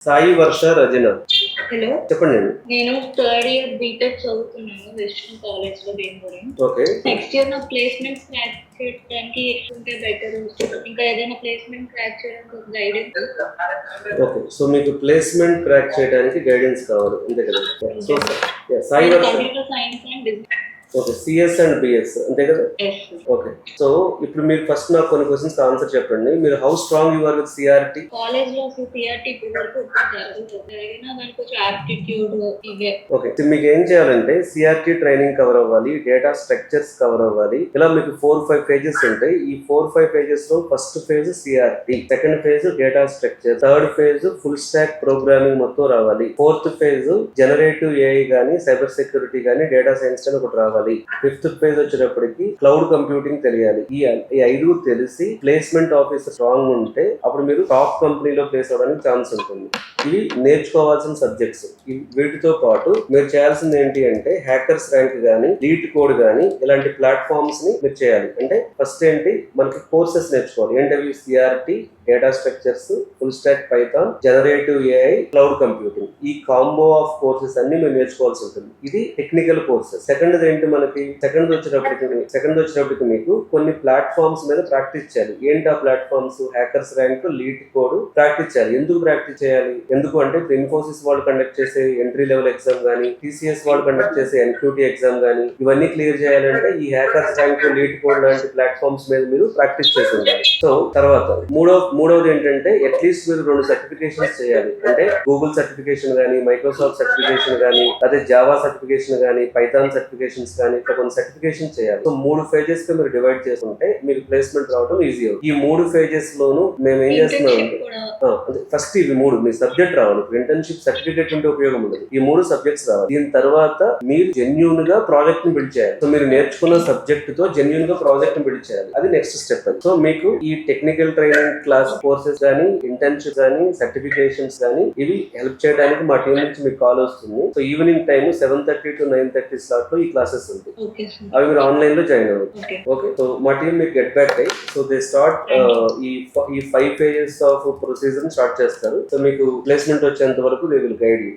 సాయి వర్ష రజన. Hello, చెప్పండి. నేను third year BTech చదువుతున్నాను వెస్టర్న్ కాలేజ్ లో బెంగళూరు. ఓకే. నెక్స్ట్ ఇయర్ నా ప్లేస్మెంట్ క్రాక్ చేయడానికి ఉంటే బెటర్. ఇంకా ఏదైనా ప్లేస్మెంట్ క్రాక్ చేయడానికి గైడెన్స్. ఓకే, సో మీకు ప్లేస్మెంట్ క్రాక్ చేయడానికి గైడెన్స్ కావాలి అంతే కదా? So Sai Varsha. Computer science and business. Okay, CS and BS అంతే కదా? ఓకే, సో ఇప్పుడు మీరు ఫస్ట్ నాకు కొన్ని క్వశ్చన్స్ ఆన్సర్ చెప్పండి. మీరు how strong you are with CRT? College లో సిఆర్టీ ఇప్పుడు వరకు జరిగినా దానికి కొంచెం ఆప్టిట్యూడ్ ఇవే. ఓకే, మీకు ఏం చేయాలంటే సిఆర్టీ ట్రైనింగ్ కవర్ అవ్వాలి, డేటా స్ట్రక్చర్స్ కవర్ అవ్వాలి. ఇలా మీకు 4-5 పేజెస్ ఉంటాయి. ఈ 4-5 పేజెస్ లో first phase CRT, second phase data structure, third phase full stock programming మొత్తం రావాలి, ఫోర్త్ ఫేజ్ జనరేటివ్ ఏఐ గానీ సైబర్ సెక్యూరిటీ గానీ డేటా సైన్స్ అని ఒకటి రావాలి, ఫిఫ్త్ పేజ్ వచ్చేటప్పటికి క్లౌడ్ కంప్యూటింగ్ తెలియాలి. ఈ 5 తెలిసి ప్లేస్మెంట్ ఆఫీసర్ స్ట్రాంగ్ ఉంటే అప్పుడు మీరు టాప్ కంపెనీలో ప్లేస్ అవ్వడానికి ఛాన్స్ ఉంటుంది. ఇవి నేర్చుకోవాల్సిన సబ్జెక్ట్స్. వీటితో పాటు మీరు చేయాల్సింది ఏంటి అంటే హ్యాకర్స్ ర్యాంక్ గానీ లీడ్ కోడ్ గానీ ఇలాంటి ప్లాట్ఫామ్స్ ని మీరు చేయాలి. అంటే ఫస్ట్ ఏంటి, మనకి కోర్సెస్ నేర్చుకోవాలి. ఏంటవి? CRT, data structures, full stack Python, generative AI, cloud computing. ఈ కాంబో ఆఫ్ కోర్సెస్ అన్ని మీరు నేర్చుకోవాల్సి ఉంటుంది. ఇది టెక్నికల్ కోర్సెస్. సెకండ్ ఏంటి మనకి? సెకండ్ వచ్చేటప్పటికి మీకు కొన్ని ప్లాట్ఫామ్స్ మీద ప్రాక్టీస్ చేయాలి. ఏంటి ఆ platforms? Hackers rank, lead code practice చేయాలి. ఎందుకు ప్రాక్టీస్ చేయాలి? ఎందుకు అంటే ఇన్ఫోసిస్ వాళ్ళు కండక్ట్ చేసే ఎంట్రీ లెవెల్ ఎగ్జామ్ గానీ, టీసీఎస్ వాళ్ళు కండక్ట్ చేసే ఎన్క్యూటీ ఎగ్జామ్ గానీ ఇవన్నీ క్లియర్ చేయాలంటే ఈ హ్యాకర్స్ ర్యాంక్, లీడ్ కోడ్ లాంటి ప్లాట్ఫామ్స్ మీద మీరు ప్రాక్టీస్ చేసి ఉండాలి. సో తర్వాత మూడవది ఏంటంటే అట్లీస్ట్ మీరు 2 సర్టిఫికేషన్స్ చేయాలి. అంటే గూగుల్ సర్టిఫికేషన్ గానీ, మైక్రోసాఫ్ట్ సర్టిఫికేషన్ గానీ, అదే జావా సర్టిఫికేషన్ గానీ, పైథాన్ సర్టిఫికేషన్స్ గానీ ఇట్లా కొన్ని సర్టిఫికేషన్ చేయాలి. సో 3 ఫేజెస్ గా మీరు డివైడ్ చేసుకుంటే మీకు ప్లేస్మెంట్ రావడం ఈజీ అవుతుంది. ఈ 3 ఫేజెస్ లోను మేము ఏం చేస్తున్నాం అంటే ఫస్ట్ ఇవి 3 మీ సబ్జెక్ట్ రావాలి. ఇంటర్న్షిప్ సర్టిఫికేట్ ఉంటే ఉపయోగం ఉండదు. ఈ 3 సబ్జెక్ట్స్ రావాలి. దీని తర్వాత మీరు జెన్యూన్ గా ప్రాజెక్ట్ ని బిల్డ్ చేయాలి. సో మీరు నేర్చుకున్న సబ్జెక్ట్ తో జెన్యూన్ గా ప్రాజెక్ట్ ని బిల్డ్ చేయాలి. అది నెక్స్ట్ స్టెప్. సో మీకు ఈ టెక్నికల్ ట్రైనింగ్ క్లాస్ కోర్సెస్ గానీ, ఇంటర్న్షిప్ గానీ, సర్టిఫికేషన్స్ గానీ ఇవి హెల్ప్ చేయడానికి మా టీం నుంచి మీకు కాల్ వస్తుంది. So evening time 7:30 to 9:30 slot లో ఈ క్లాసెస్ ఉంటాయి. అవి మీరు ఆన్లైన్ లో జాయిన్ అవ్వచ్చు. ఓకే, సో మా టీం మీకు గెట్ బ్యాక్ అయ్యి సో దే స్టార్ట్ ఈ 5 pages ఆఫ్ ప్రొసీజర్ స్టార్ట్ చేస్తారు. సో మీకు ప్లేస్మెంట్ వచ్చేంత వరకు దే విల్ గైడ్ యూ.